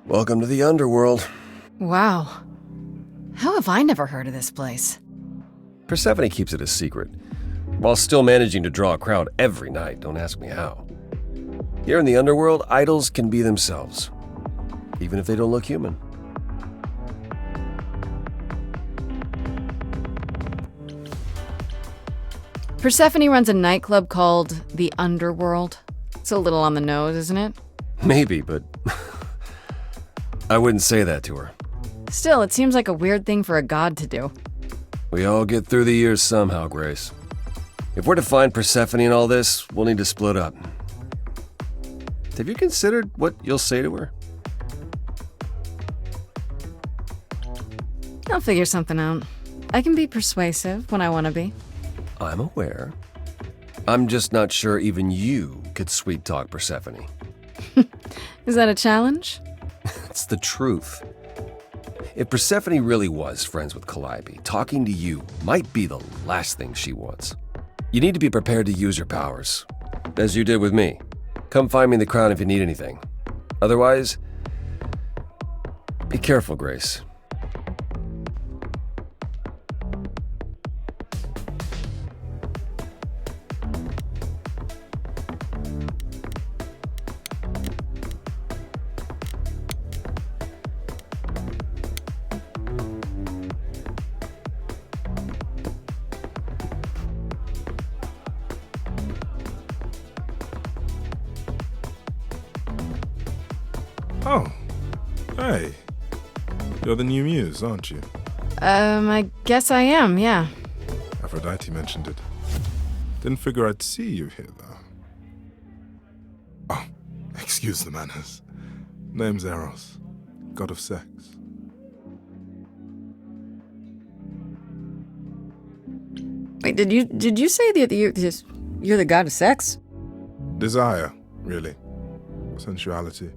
Welcome to the underworld. Wow. How have I never heard of this place? Persephone keeps it a secret, while still managing to draw a crowd every night. Don't ask me how. Here in the underworld, idols can be themselves, even if they don't look human. Persephone runs a nightclub called the Underworld. It's a little on the nose, isn't it? Maybe, but I wouldn't say that to her. Still, it seems like a weird thing for a god to do. We all get through the years somehow, Grace. If we're to find Persephone in all this, we'll need to split up. Have you considered what you'll say to her? I'll figure something out. I can be persuasive when I want to be. I'm aware. I'm just not sure even you could sweet-talk Persephone. Is that a challenge? It's the truth. If Persephone really was friends with Calliope, talking to you might be the last thing she wants. You need to be prepared to use your powers, as you did with me. Come find me in the crown if you need anything. Otherwise, be careful, Grace. Oh, hey. You're the new muse, aren't you? I guess I am, yeah. Aphrodite mentioned it. Didn't figure I'd see you here, though. Oh, excuse the manners. Name's Eros, god of sex. Wait, did you say that you're the god of sex? Desire, really. Sensuality.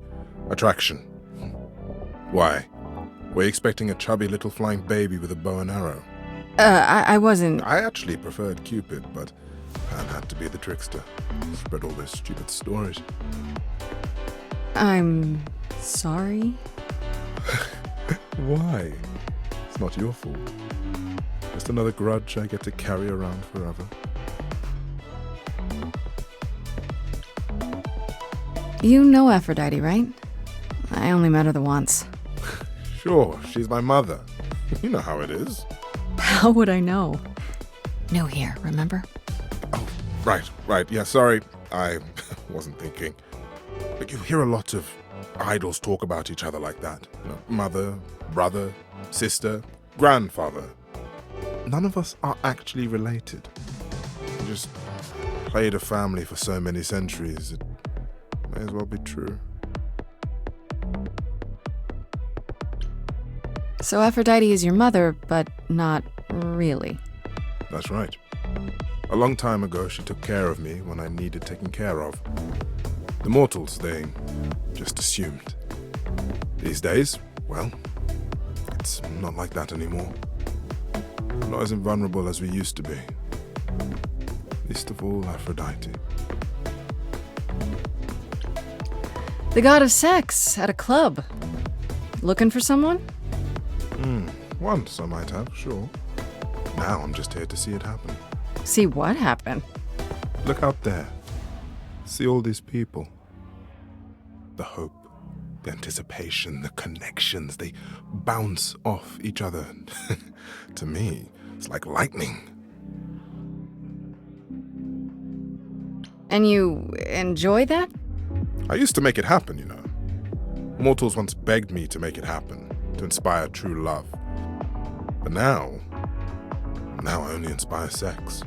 Attraction. Why? Were you expecting a chubby little flying baby with a bow and arrow? I wasn't... I actually preferred Cupid, but Pan had to be the trickster. Spread all those stupid stories. I'm sorry. Why? It's not your fault. Just another grudge I get to carry around forever. You know Aphrodite, right? I only met her the once. Sure, she's my mother. You know how it is. How would I know? New here, remember? Oh, right. Yeah, sorry. I wasn't thinking. But you hear a lot of idols talk about each other like that. You know, mother, brother, sister, grandfather. None of us are actually related. We just played a family for so many centuries. It may as well be true. So Aphrodite is your mother, but not really. That's right. A long time ago, she took care of me when I needed taking care of. The mortals, they just assumed. These days, well, it's not like that anymore. Not as invulnerable as we used to be. Least of all, Aphrodite. The god of sex at a club. Looking for someone? Once I might have, sure. Now I'm just here to see it happen. See what happened? Look out there. See all these people. The hope, the anticipation, the connections, they bounce off each other. To me, it's like lightning. And you enjoy that? I used to make it happen, you know. Mortals once begged me to make it happen, to inspire true love. But now I only inspire sex.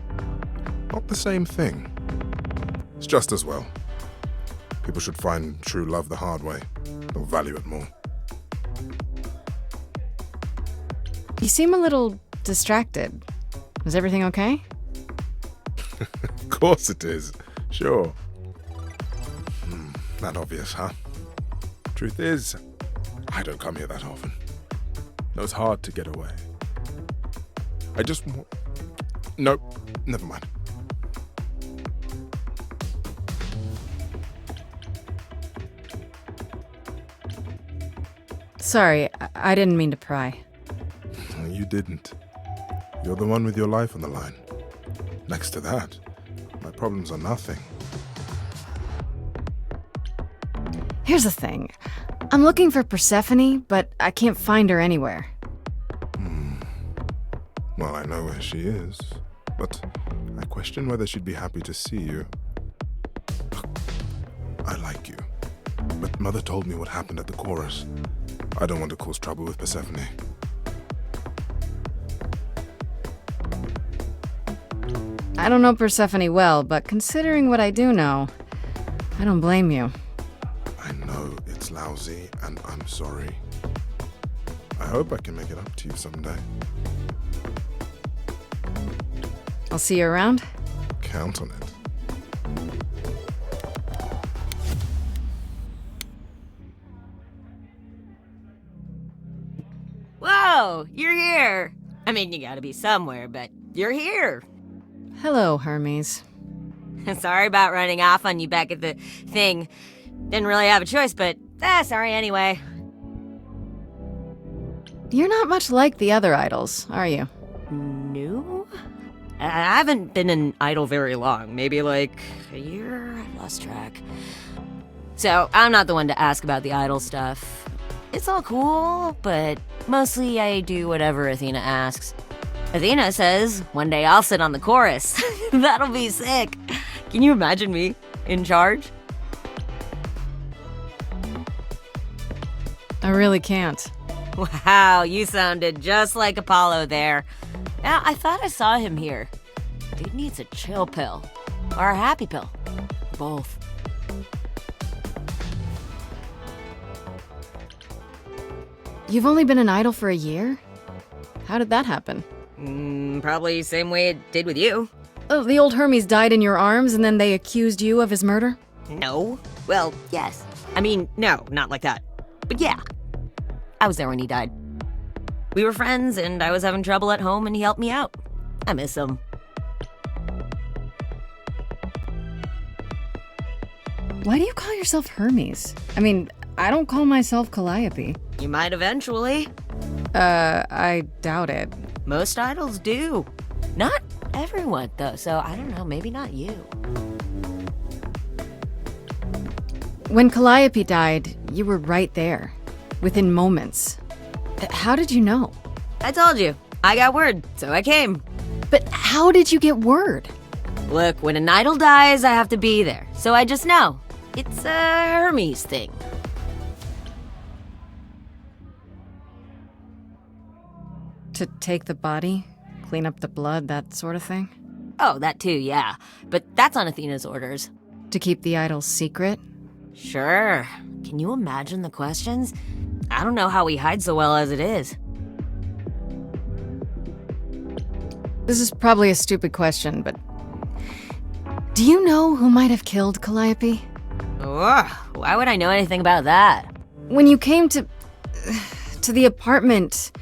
Not the same thing. It's just as well. People should find true love the hard way. They'll value it more. You seem a little distracted. Is everything okay? Of course it is. Sure. That obvious, huh? Truth is, I don't come here that often. No, it's hard to get away. I just want... Nope, never mind. Sorry, I didn't mean to pry. You didn't. You're the one with your life on the line. Next to that, my problems are nothing. Here's the thing. I'm looking for Persephone, but I can't find her anywhere. Well, I know where she is, but I question whether she'd be happy to see you. I like you, but Mother told me what happened at the chorus. I don't want to cause trouble with Persephone. I don't know Persephone well, but considering what I do know, I don't blame you. I know it's lousy, and I'm sorry. I hope I can make it up to you someday. I'll see you around. Count on it. Whoa, you're here. I mean, you gotta be somewhere, but you're here. Hello, Hermes. Sorry about running off on you back at the thing. Didn't really have a choice, but sorry anyway. You're not much like the other idols, are you? No? I haven't been an idol very long. Maybe like a year? I've lost track. So, I'm not the one to ask about the idol stuff. It's all cool, but mostly I do whatever Athena asks. Athena says, one day I'll sit on the chorus. That'll be sick. Can you imagine me in charge? I really can't. Wow, you sounded just like Apollo there. Yeah, I thought I saw him here. Dude needs a chill pill. Or a happy pill. Both. You've only been an idol for a year? How did that happen? Probably same way it did with you. Oh, the old Hermes died in your arms and then they accused you of his murder? No. Well, yes. I mean, no, not like that. But yeah. I was there when he died. We were friends and I was having trouble at home and he helped me out. I miss him. Why do you call yourself Hermes? I mean, I don't call myself Calliope. You might eventually. I doubt it. Most idols do. Not everyone, though, so I don't know, maybe not you. When Calliope died, you were right there, within moments. How did you know? I told you. I got word, so I came. But how did you get word? Look, when an idol dies, I have to be there, so I just know. It's a Hermes thing. To take the body, clean up the blood, that sort of thing? Oh, that too, yeah. But that's on Athena's orders. To keep the idol's secret? Sure. Can you imagine the questions? I don't know how we hide so well as it is. This is probably a stupid question, but do you know who might have killed Calliope? Ugh, why would I know anything about that? When you came to the apartment,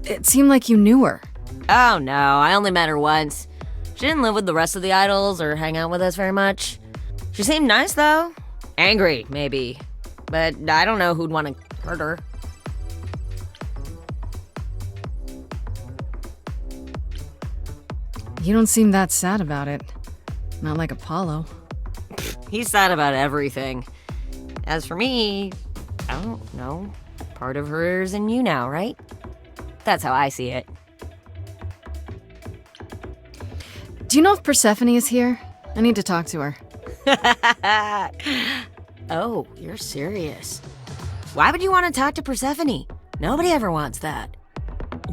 it seemed like you knew her. Oh no, I only met her once. She didn't live with the rest of the idols or hang out with us very much. She seemed nice though. Angry, maybe. But I don't know who'd want to hurt her. You don't seem that sad about it. Not like Apollo. He's sad about everything. As for me, I don't know. Part of her's in you now, right? That's how I see it. Do you know if Persephone is here? I need to talk to her. Oh, you're serious. Why would you want to talk to Persephone? Nobody ever wants that.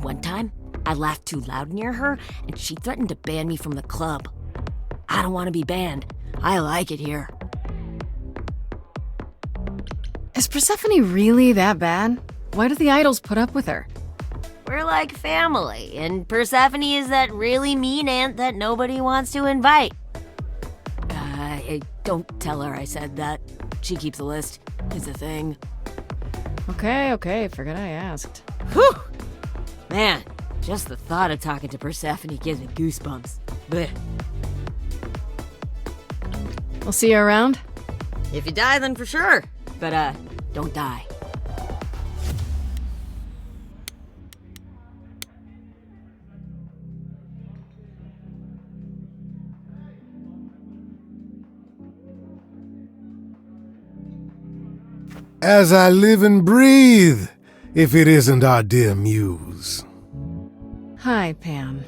One time, I laughed too loud near her, and she threatened to ban me from the club. I don't want to be banned. I like it here. Is Persephone really that bad? Why do the idols put up with her? We're like family, and Persephone is that really mean aunt that nobody wants to invite. Don't tell her I said that. She keeps a list. It's a thing. Okay, forget I asked. Whew! Man, just the thought of talking to Persephone gives me goosebumps. Blech. We'll see you around? If you die, then for sure. But, don't die. As I live and breathe, if it isn't our dear muse. Hi, Pam.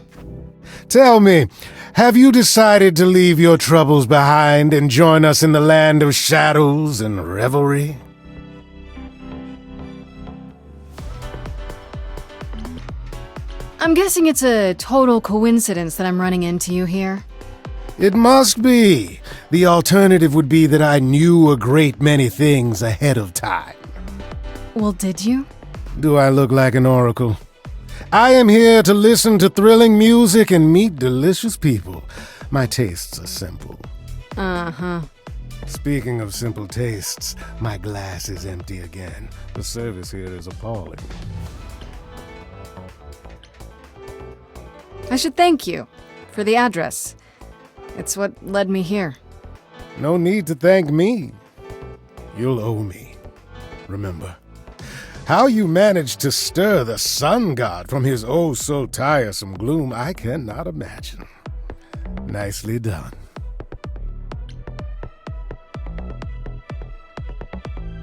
Tell me, have you decided to leave your troubles behind and join us in the land of shadows and revelry? I'm guessing it's a total coincidence that I'm running into you here. It must be. The alternative would be that I knew a great many things ahead of time. Well, did you? Do I look like an oracle? I am here to listen to thrilling music and meet delicious people. My tastes are simple. Uh-huh. Speaking of simple tastes, my glass is empty again. The service here is appalling. I should thank you for the address. It's what led me here. No need to thank me. You'll owe me. Remember, how you managed to stir the sun god from his oh-so-tiresome gloom, I cannot imagine. Nicely done.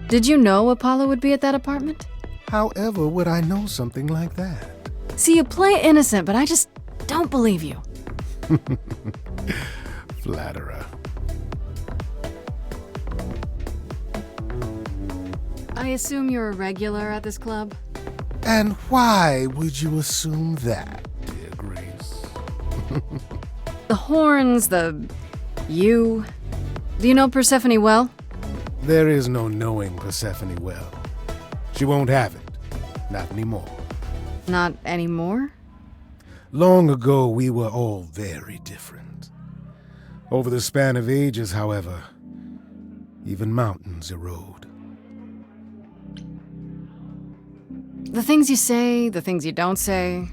Did you know Apollo would be at that apartment? However would I know something like that? See, you play innocent, but I just don't believe you. Flatterer. I assume you're a regular at this club? And why would you assume that, dear Grace? The horns, you. Do you know Persephone well? There is no knowing Persephone well. She won't have it. Not anymore. Not anymore? Long ago, we were all very different. Over the span of ages, however, even mountains erode. The things you say, the things you don't say.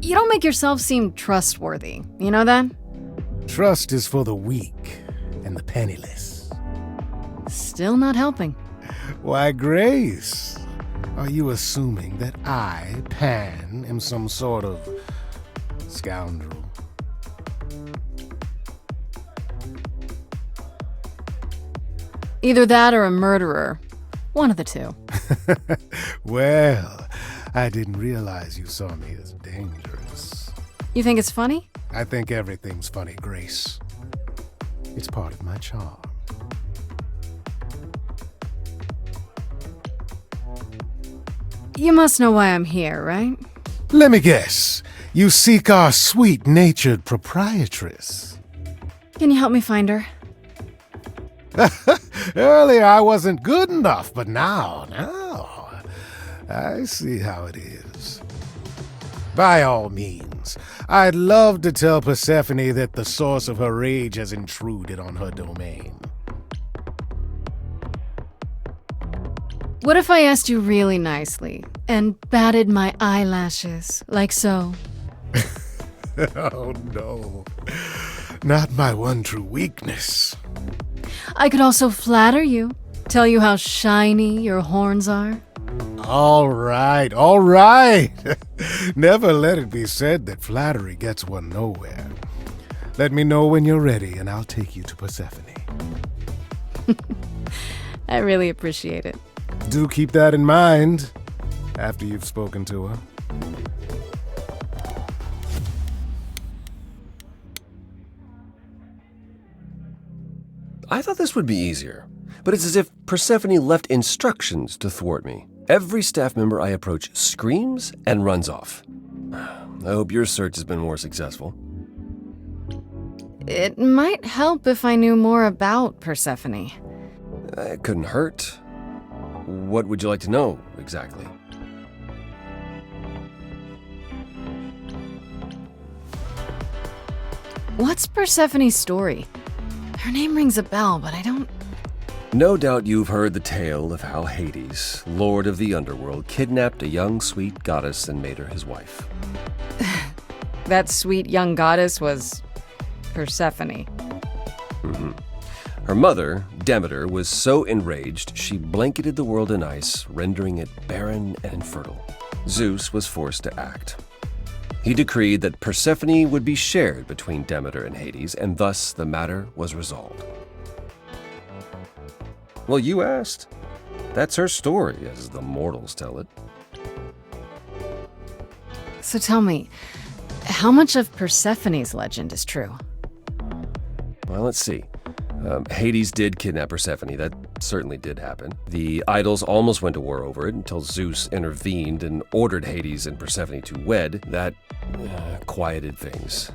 You don't make yourself seem trustworthy. You know that? Trust is for the weak and the penniless. Still not helping. Why, Grace, are you assuming that I, Pan, am some sort of scoundrel? Either that or a murderer. One of the two. Well, I didn't realize you saw me as dangerous. You think it's funny? I think everything's funny, Grace. It's part of my charm. You must know why I'm here, right? Let me guess. You seek our sweet-natured proprietress. Can you help me find her? Earlier I wasn't good enough, but now, I see how it is. By all means, I'd love to tell Persephone that the source of her rage has intruded on her domain. What if I asked you really nicely and batted my eyelashes, like so? Oh no, not my one true weakness. I could also flatter you, tell you how shiny your horns are. All right, all right. Never let it be said that flattery gets one nowhere. Let me know when you're ready and I'll take you to Persephone. I really appreciate it. Do keep that in mind after you've spoken to her. I thought this would be easier, but it's as if Persephone left instructions to thwart me. Every staff member I approach screams and runs off. I hope your search has been more successful. It might help if I knew more about Persephone. It couldn't hurt. What would you like to know, exactly? What's Persephone's story? Her name rings a bell, but I don't... No doubt you've heard the tale of how Hades, lord of the underworld, kidnapped a young sweet goddess and made her his wife. That sweet young goddess was Persephone. Mm-hmm. Her mother, Demeter, was so enraged she blanketed the world in ice, rendering it barren and infertile. Zeus was forced to act. He decreed that Persephone would be shared between Demeter and Hades, and thus the matter was resolved. Well, you asked. That's her story, as the mortals tell it. So tell me, how much of Persephone's legend is true? Well, let's see. Hades did kidnap Persephone. That certainly did happen. The idols almost went to war over it until Zeus intervened and ordered Hades and Persephone to wed. That quieted things.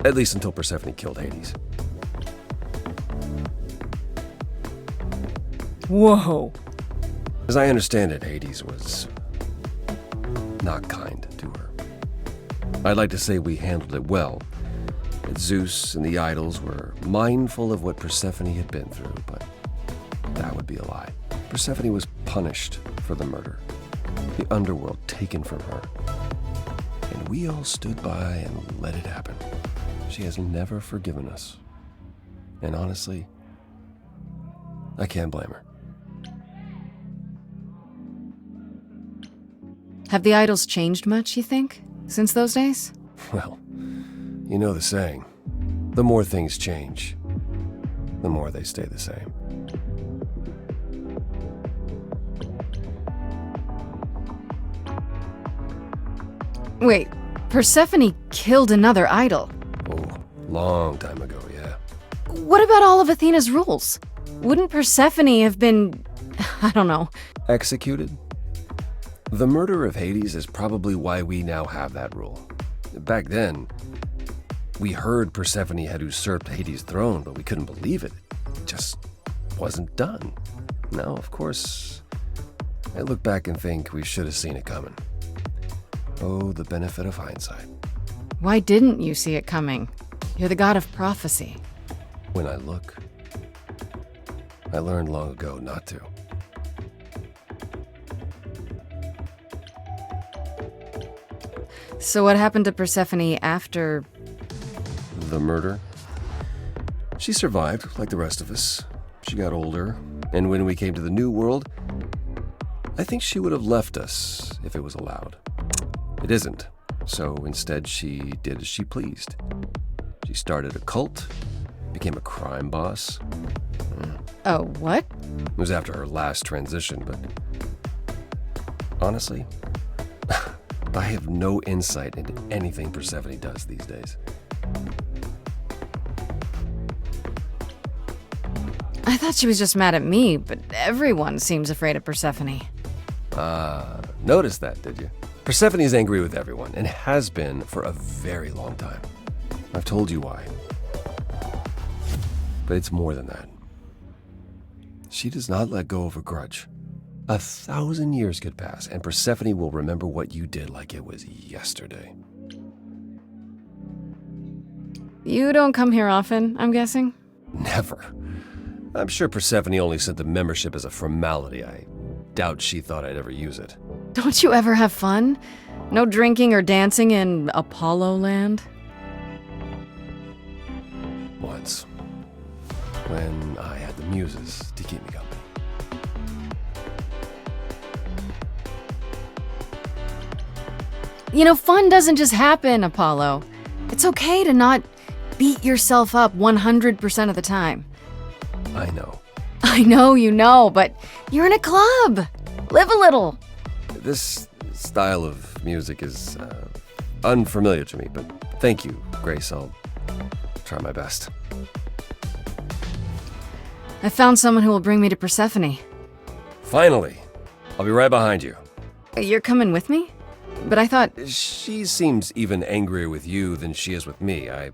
At least until Persephone killed Hades. Whoa. As I understand it, Hades was not kind to her. I'd like to say we handled it well. That Zeus and the idols were mindful of what Persephone had been through, but that would be a lie. Persephone was punished for the murder, the underworld taken from her, and we all stood by and let it happen. She has never forgiven us, and honestly, I can't blame her. Have the idols changed much, you think, since those days? Well, you know the saying, the more things change, the more they stay the same. Wait, Persephone killed another idol. Oh, long time ago, yeah. What about all of Athena's rules? Wouldn't Persephone have been, I don't know. Executed? The murder of Hades is probably why we now have that rule. Back then, we heard Persephone had usurped Hades' throne, but we couldn't believe it. It just wasn't done. Now, of course, I look back and think we should have seen it coming. Oh, the benefit of hindsight. Why didn't you see it coming? You're the god of prophecy. When I look, I learned long ago not to. So what happened to Persephone after... The murder? She survived, like the rest of us. She got older, and when we came to the New World, I think she would have left us if it was allowed. It isn't, so instead she did as she pleased. She started a cult, became a crime boss. Oh, what? It was after her last transition, but honestly, I have no insight into anything Persephone does these days. I thought she was just mad at me, but everyone seems afraid of Persephone. Noticed that, did you? Persephone's angry with everyone, and has been for a very long time. I've told you why. But it's more than that. She does not let go of a grudge. 1,000 years could pass, and Persephone will remember what you did like it was yesterday. You don't come here often, I'm guessing? Never. I'm sure Persephone only sent the membership as a formality. I doubt she thought I'd ever use it. Don't you ever have fun? No drinking or dancing in Apollo land? Once. When I had the muses to keep me company. You know, fun doesn't just happen, Apollo. It's okay to not beat yourself up 100% of the time. I know. I know you know, but you're in a club. Live a little. This style of music is unfamiliar to me, but thank you, Grace. I'll try my best. I found someone who will bring me to Persephone. Finally! I'll be right behind you. You're coming with me? But I thought... She seems even angrier with you than she is with me. I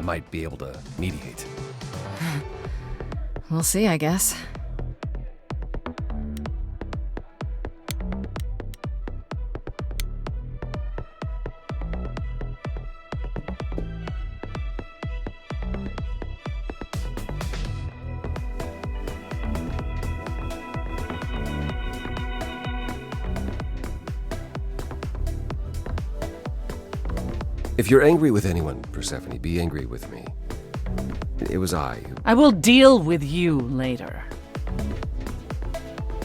might be able to mediate. We'll see, I guess. If you're angry with anyone, Persephone, be angry with me. It was I who... I will deal with you later.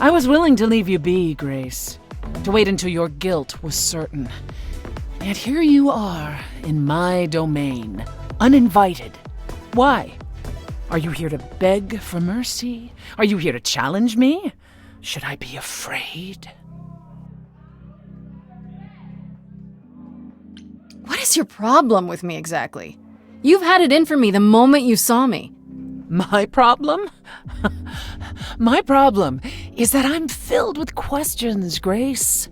I was willing to leave you be, Grace, to wait until your guilt was certain. Yet here you are, in my domain, uninvited. Why? Are you here to beg for mercy? Are you here to challenge me? Should I be afraid? What is your problem with me exactly? You've had it in for me the moment you saw me. My problem? My problem is that I'm filled with questions, Grace.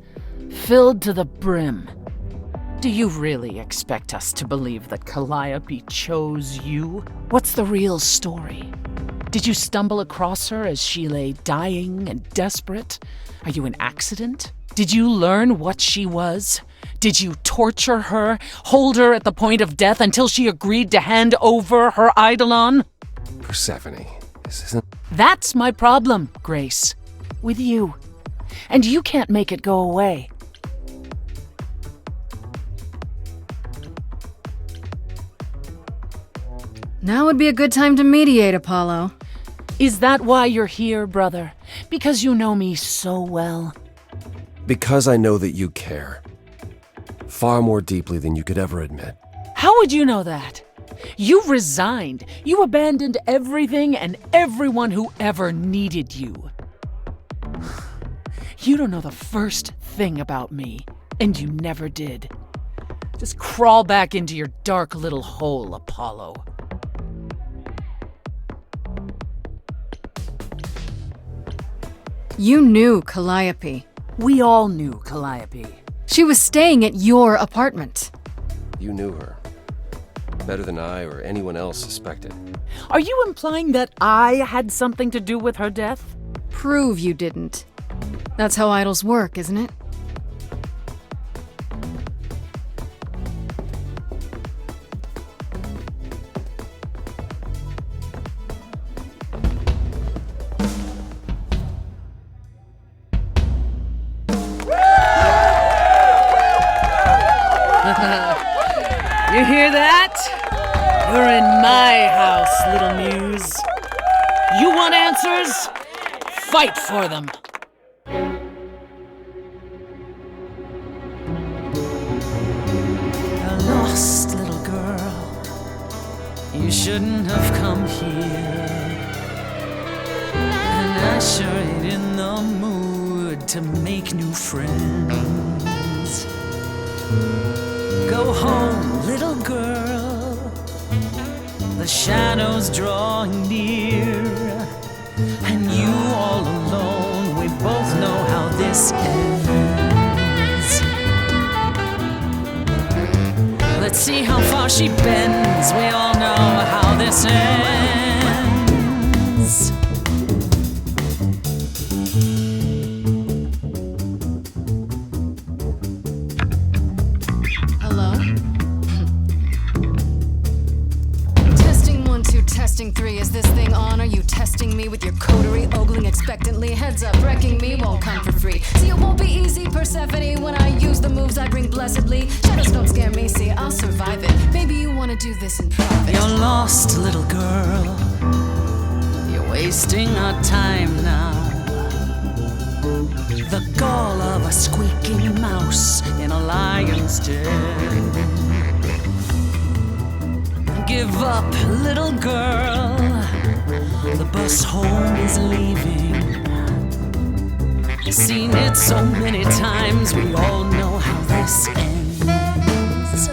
Filled to the brim. Do you really expect us to believe that Calliope chose you? What's the real story? Did you stumble across her as she lay dying and desperate? Are you an accident? Did you learn what she was? Did you torture her, hold her at the point of death until she agreed to hand over her eidolon? Persephone, this isn't... That's my problem, Grace. With you. And you can't make it go away. Now would be a good time to mediate, Apollo. Is that why you're here, brother? Because you know me so well? Because I know that you care. Far more deeply than you could ever admit. How would you know that? You resigned. You abandoned everything and everyone who ever needed you. You don't know the first thing about me, and you never did. Just crawl back into your dark little hole, Apollo. You knew Calliope. We all knew Calliope. She was staying at your apartment. You knew her. Better than I or anyone else suspected. Are you implying that I had something to do with her death? Prove you didn't. That's how idols work, isn't it? You hear that? You're in my house, little muse. You want answers? Fight for them. A lost little girl. You shouldn't have come here. And I sure ain't in the mood to make new friends. Go home, little girl. The shadows drawing near, and you all alone. We both know how this ends. Let's see how far she bends. We all know how this ends. Hello? Testing 1, 2, testing 3. Is this thing on? Are you testing me with your coterie, ogling expectantly? Heads up, wrecking me won't come for free. See, it won't be easy, Persephone. When I use the moves I bring blessedly, shadows don't scare me. See, I'll survive it. Maybe you want to do this in private. You're lost, little girl. You're wasting our time now. The gall of a squeaking mouse in a lion's den. Give up, little girl. The bus home is leaving. Seen it so many times, we all know how this ends.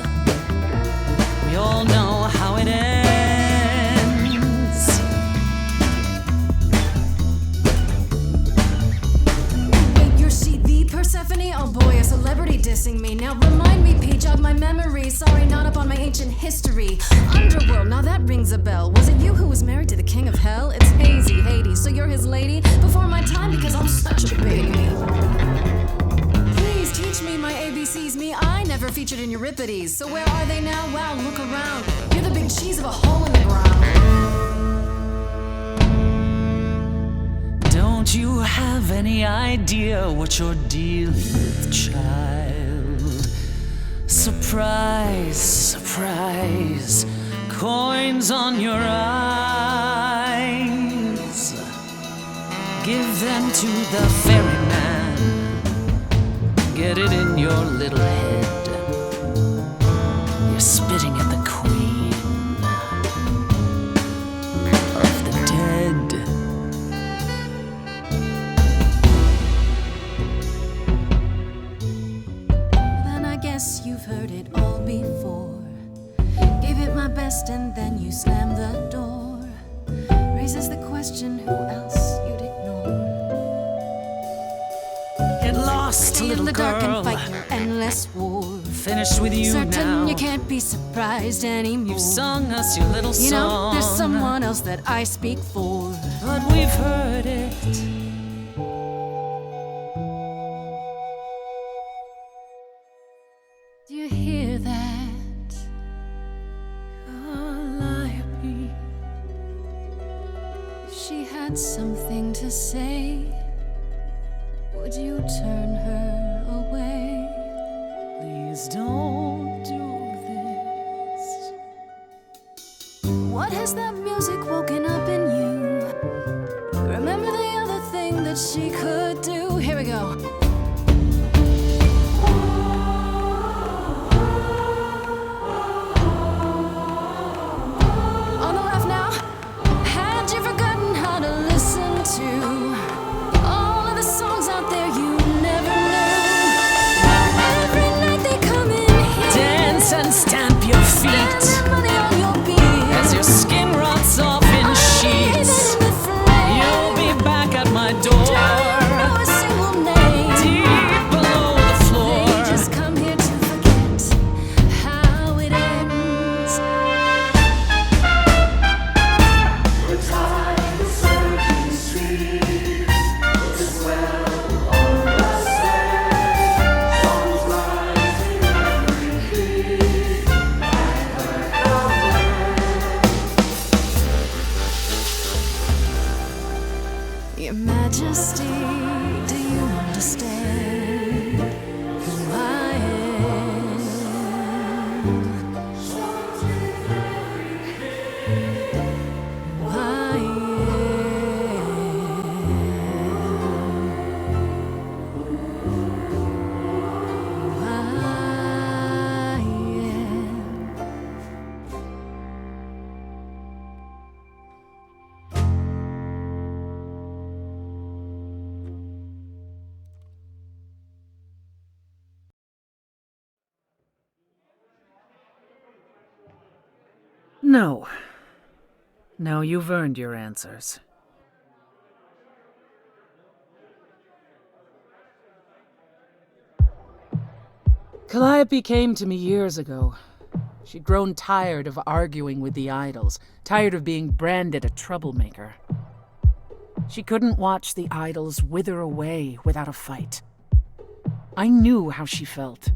We all know how it ends. Wait, you're she the Persephone? Oh boy, a celebrity dissing me. Now remind me, P, jog my memory. Sorry, not up on my ancient history. Underworld, now that rings a bell. Was it you who was married to the king of hell? It's hazy, Hades, so you're his lady? Before my time, because I'm such a baby. Please teach me my ABCs, me. I never featured in Euripides. So where are they now? Wow, look around. You're the big cheese of a hole in the ground. Don't you have any idea what you're dealing with, child? Surprise, surprise, coins on your eyes. Give them to the ferryman. Get it in your little head. You're spitting at the queen. best and then you slam the door. Raises the question, who else you'd ignore? Get lost, Stay little in the girl. dark and fight your endless war. Finished with you Certain now. you can't be surprised anymore. You've sung us your little You know, song. there's someone else that I speak for. But we've heard it. Do you hear that? Calliope. If she had something to say, would you turn her away? Please don't do this. What has that music woken up in you? Remember the other thing that she could do? Here we go. On the left now. Had you forgotten how to listen to all of the songs out there you never knew? Every night they come in here. Dance and stamp your feet Spend money on your beer. as your skin rots off in sheets. You'll be back at my door, deep below the floor. They just come here to forget how it ends. Your Majesty, do you understand who I am? Who I am. No. No, you've earned your answers. Calliope came to me years ago. She'd grown tired of arguing with the idols, tired of being branded a troublemaker. She couldn't watch the idols wither away without a fight. I knew how she felt,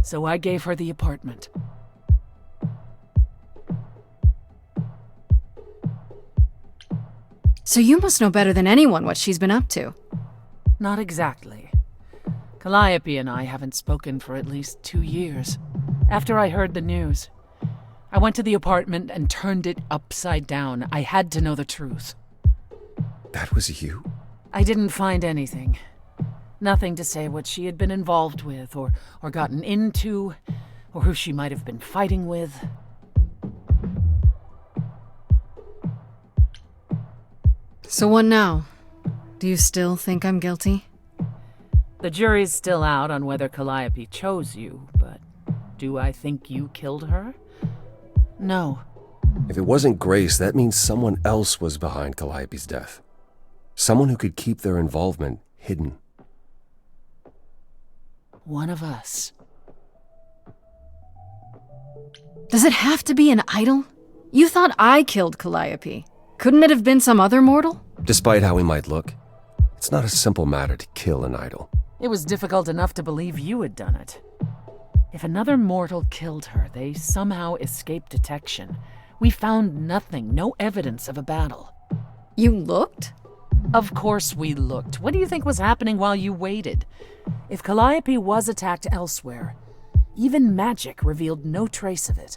so I gave her the apartment. So you must know better than anyone what she's been up to. Not exactly. Calliope and I haven't spoken for at least 2 years. After I heard the news, I went to the apartment and turned it upside down. I had to know the truth. That was you? I didn't find anything. Nothing to say what she had been involved with, or gotten into, or who she might have been fighting with. So what now? Do you still think I'm guilty? The jury's still out on whether Calliope chose you, but do I think you killed her? No. If it wasn't Grace, that means someone else was behind Calliope's death. Someone who could keep their involvement hidden. One of us. Does it have to be an idol? You thought I killed Calliope. Couldn't it have been some other mortal? Despite how he might look, it's not a simple matter to kill an idol. It was difficult enough to believe you had done it. If another mortal killed her, they somehow escaped detection. We found nothing, no evidence of a battle. You looked? Of course we looked. What do you think was happening while you waited? If Calliope was attacked elsewhere, even magic revealed no trace of it.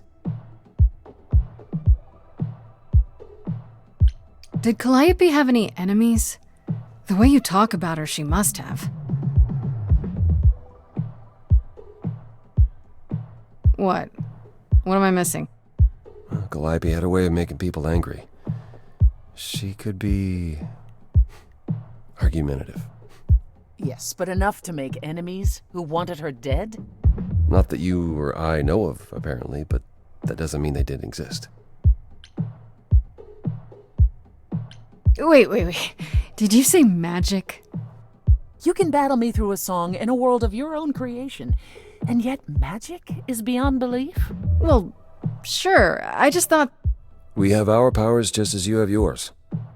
Did Calliope have any enemies? The way you talk about her, she must have. What? What am I missing? Calliope had a way of making people angry. She could be argumentative. Yes, but enough to make enemies who wanted her dead? Not that you or I know of, apparently, but that doesn't mean they didn't exist. Wait. Did you say magic? You can battle me through a song in a world of your own creation, and yet magic is beyond belief? Well, sure. I just thought... We have our powers just as you have yours.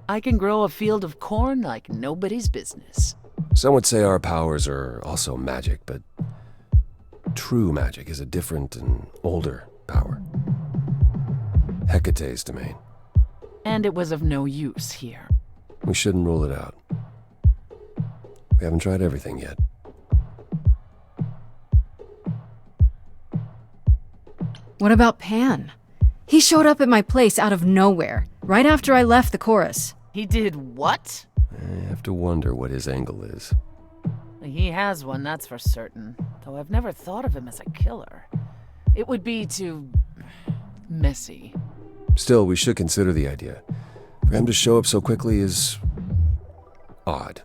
I can grow a field of corn like nobody's business. Some would say our powers are also magic, but true magic is a different and older power. Hecate's domain. And it was of no use here. We shouldn't rule it out. We haven't tried everything yet. What about Pan? He showed up at my place out of nowhere, right after I left the chorus. He did what? I have to wonder what his angle is. He has one, that's for certain. Though I've never thought of him as a killer. It would be too... messy. Still, we should consider the idea. For him to show up so quickly is... odd.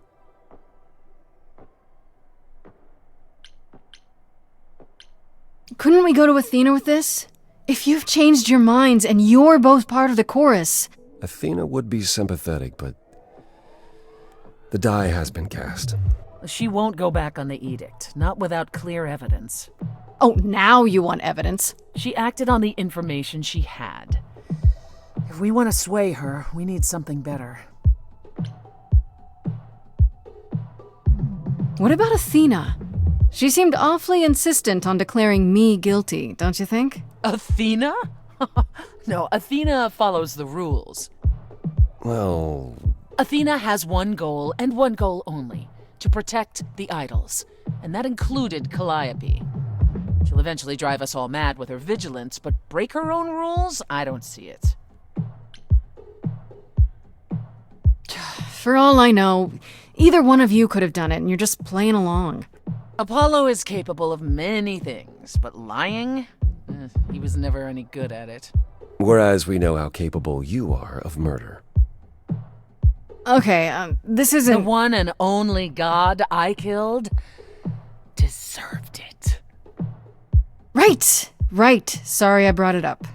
Couldn't we go to Athena with this? If you've changed your minds and you're both part of the chorus... Athena would be sympathetic, but... the die has been cast. She won't go back on the edict, not without clear evidence. Oh, now you want evidence. She acted on the information she had. If we want to sway her, we need something better. What about Athena? She seemed awfully insistent on declaring me guilty, don't you think? Athena? No, Athena follows the rules. Well... Athena has one goal, and one goal only. To protect the idols. And that included Calliope. She'll eventually drive us all mad with her vigilance, but break her own rules? I don't see it. For all I know, either one of you could have done it, and you're just playing along. Apollo is capable of many things, but lying? He was never any good at it. Whereas we know how capable you are of murder. Okay, this isn't... The one and only god I killed deserved it. Right. Sorry I brought it up.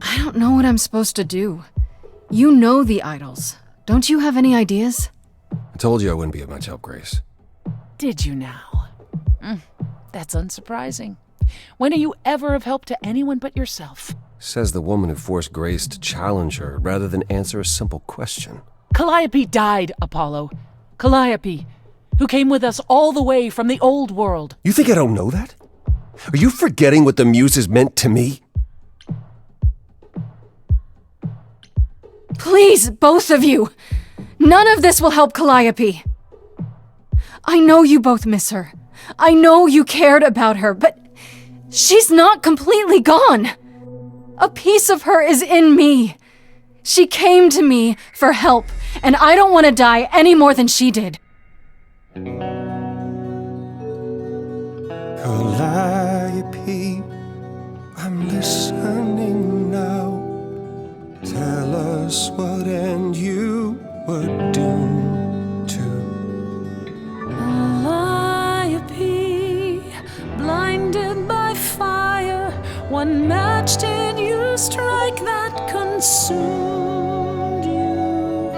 I don't know what I'm supposed to do. You know the idols. Don't you have any ideas? I told you I wouldn't be of much help, Grace. Did you now? That's unsurprising. When are you ever of help to anyone but yourself? Says the woman who forced Grace to challenge her rather than answer a simple question. Calliope died, Apollo. Calliope, who came with us all the way from the old world. You think I don't know that? Are you forgetting what the Muses meant to me? Please, both of you! None of this will help Calliope! I know you both miss her. I know you cared about her, but she's not completely gone. A piece of her is in me. She came to me for help, and I don't want to die any more than she did. Calliope, I'm listening now. Tell us what end you were doomed to. Calliope, blinded by fire, one match did you strike that consumed you.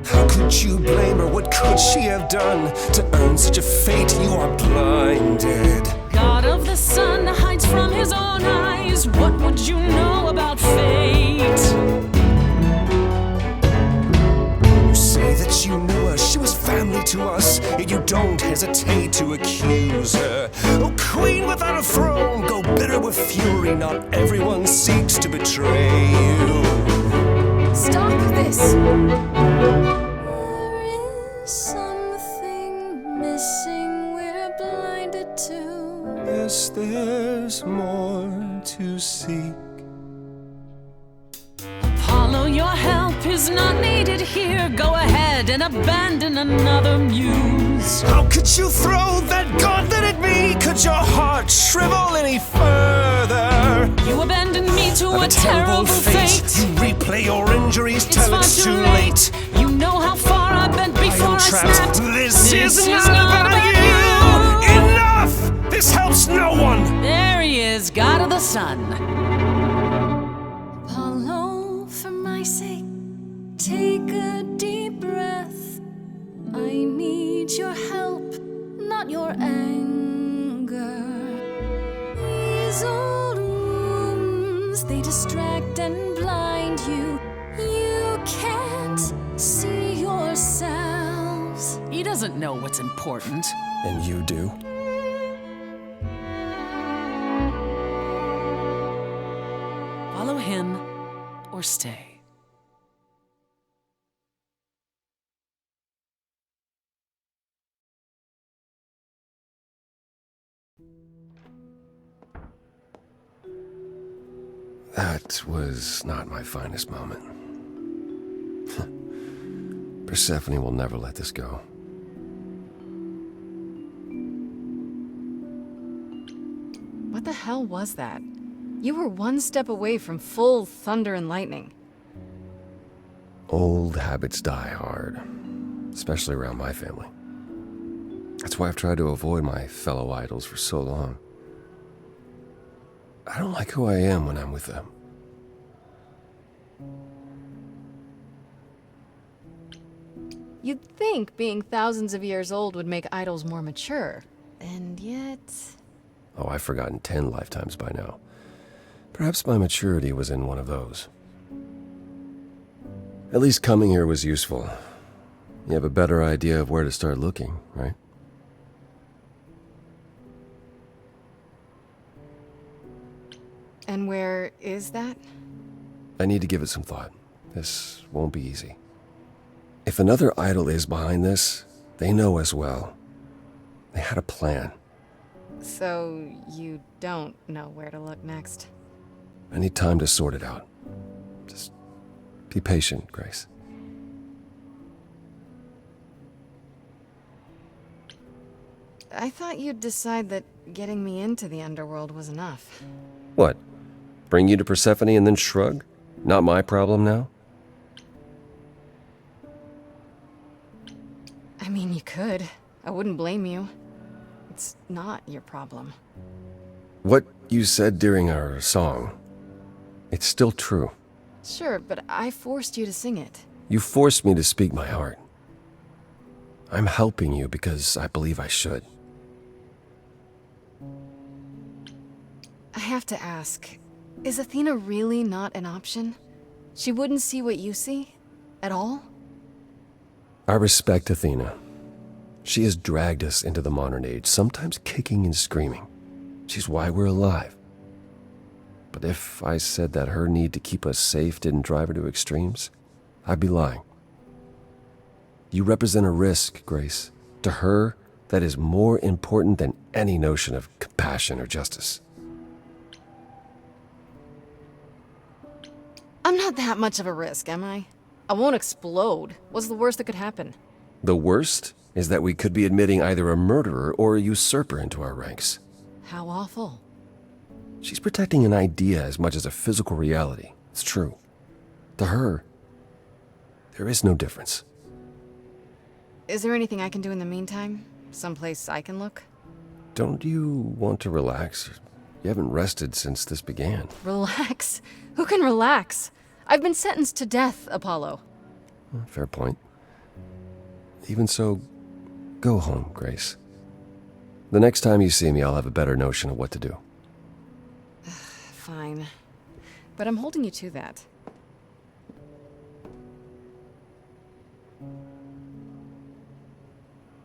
How could you blame her? What could she have done to earn such a fate? You are blinded. God of the sun hides from his own eyes. What would you know about fate? You say that you knew her, she was family to us, yet you don't hesitate to accuse her. Oh, queen without a throne, go bitter with fury. Not everyone seeks to betray you. Stop this! There is something missing we're blinded to. Yes, there's more to seek. Apollo, your help is not needed here. Go ahead and abandon another muse. How could you throw that gauntlet at me? Could your heart shrivel any further? You abandoned me to Of a terrible fate. You replay your injuries It's till far it's too too late. late. You know how far I've been. then before I snapped. This is not about you! Enough! This helps no one! There he is, god of the sun. Apollo, for my sake, take a deep breath. I need your help, not your anger. These old wounds, they distract and blind you. You can't see yourselves. He doesn't know what's important. And you do? Follow him or stay. That was not my finest moment. Persephone will never let this go. What the hell was that? You were one step away from full thunder and lightning. Old habits die hard, especially around my family. That's why I've tried to avoid my fellow idols for so long. I don't like who I am when I'm with them. You'd think being thousands of years old would make idols more mature. And yet... Oh, I've forgotten 10 lifetimes by now. Perhaps my maturity was in one of those. At least coming here was useful. You have a better idea of where to start looking, right? And where is that? I need to give it some thought. This won't be easy. If another idol is behind this, they know us well. They had a plan. So you don't know where to look next. I need time to sort it out. Just be patient, Grace. I thought you'd decide that getting me into the underworld was enough. What? Bring you to Persephone and then shrug? Not my problem now? I mean, you could. I wouldn't blame you. It's not your problem. What you said during our song, it's still true. Sure, but I forced you to sing it. You forced me to speak my heart. I'm helping you because I believe I should. I have to ask, is Athena really not an option? She wouldn't see what you see? At all? I respect Athena. She has dragged us into the modern age, sometimes kicking and screaming. She's why we're alive. But if I said that her need to keep us safe didn't drive her to extremes, I'd be lying. You represent a risk, Grace. To her, that is more important than any notion of compassion or justice. I'm not that much of a risk, am I? I won't explode. What's the worst that could happen? The worst is that we could be admitting either a murderer or a usurper into our ranks. How awful. She's protecting an idea as much as a physical reality. It's true. To her, there is no difference. Is there anything I can do in the meantime? Someplace I can look? Don't you want to relax? You haven't rested since this began. Relax? Who can relax? I've been sentenced to death, Apollo. Fair point. Even so, go home, Grace. The next time you see me, I'll have a better notion of what to do. Fine. But I'm holding you to that.